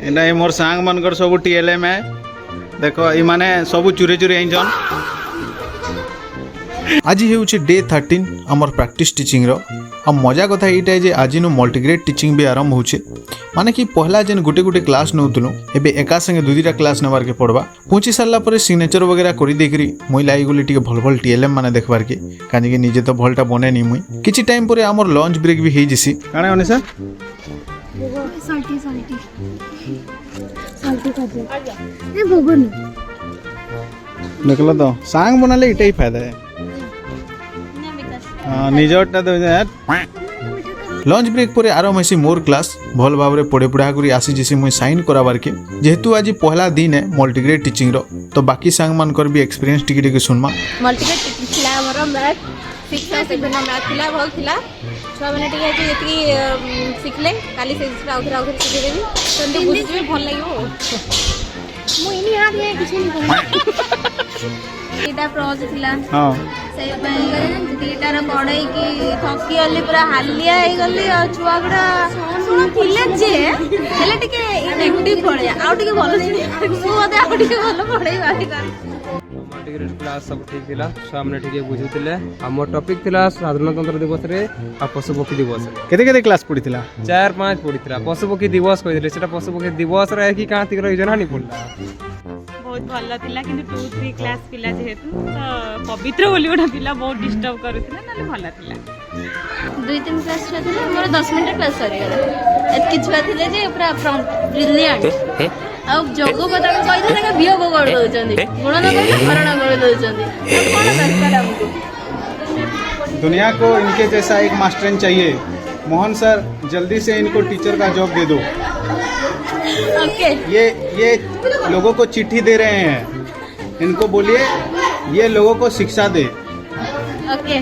एना मोर सांग मनकर सब टीएलएम है देखो ये माने सब चुरी चुरी आइछन। आज हेउछि डे 13 आमर प्रैक्टिस टीचिंग रो। आ मजा कथा एटा जे आज नु मल्टीग्रेड टीचिंग भी आरंभ होछे माने कि पहला जेन गुटे गुटे क्लास नउतुनु एबे एका संगे दुई दुईटा क्लास नबार के पड़बा पहुंची सारला परे सिग्नेचर वगैरह करी देखरी मुई लाई गुली टिके भल भल टीएलएम माने देखबार के कानी के निजे तो भलटा बने नी मुई किछि टाइम परे हमर लंच ब्रेक भी हेइ जिसी काणे होने सर साल्टी साल्टी साल्टी कर ए भगवान देखलो तो सांग बनाले इटा ही फायदा है। हां निजोटा दे लंच ब्रेक पर आरंभ हेसी मोर क्लास भल भाव में पढ़े पढ़ा कर आसी जैसे मुझे साइन कराबार के जेहेतु आज पहला दिन है मल्टीग्रेड टीचिंग रो तो बाकी सांग मानकर भी एक्सपीरियंस टिके टिके सुनमा। मल्टीग्रेड टीचिंग थिला हमर मैथ शिक्षा से बिना मैथ थिला भल थिला छुआ माने टिके जेति सिखले काली से दूसरा आउथरा सिखे देबी तंते बुझिबे भल लागियो मु इनी हाथ में किछ नहीं एटा प्रोज थिला। हां से दीटार पढ़ाई की थकी गली पूरा हालिया हो गली छुआ गुड़ा शुणु थिले जे हेले टिके इफेक्टिव पढ़े आउ टिके भलो मु मते आउ टिके भलो पढ़ाई बारी कर मल्टीग्रेड क्लास सब ठीक थिला सामने ठीक बुझुतिले हमर टॉपिक थिला साधारणतंत्र दिवस रे आ पशुपक्षी दिवस केते केते क्लास पढ़ीथिला 4-5 पढ़ीथिला पशुपक्षी दिवस कहिदिले सेटा पशुपक्षी दिवस रे कि कां तिकर योजना नि पड़ला बहुत भल थिला किंतु 2-3 क्लास पिला जेहेतु तो पवित्र बोली गोटा पिला बहुत डिस्टर्ब करूथिला नाले भल थिला 2-3 क्लास छुआ थिला मोर 10 मिनिट क्लास सरी गला एत किछुआ थिले जे पूरा ब्रिलियंट आ जोगो पता को कहि देला बियो को कर दोचंदी गुण न कहि हरण कर दोचंदी कोन दरकार हमको दुनिया को इनके जैसा एक मास्टरन चाहिए। मोहन सर जल्दी से इनको टीचर का जॉब दे दो। ओके ये लोगों को चिट्ठी दे रहे हैं इनको बोलिए ये लोगों को शिक्षा दे। ओके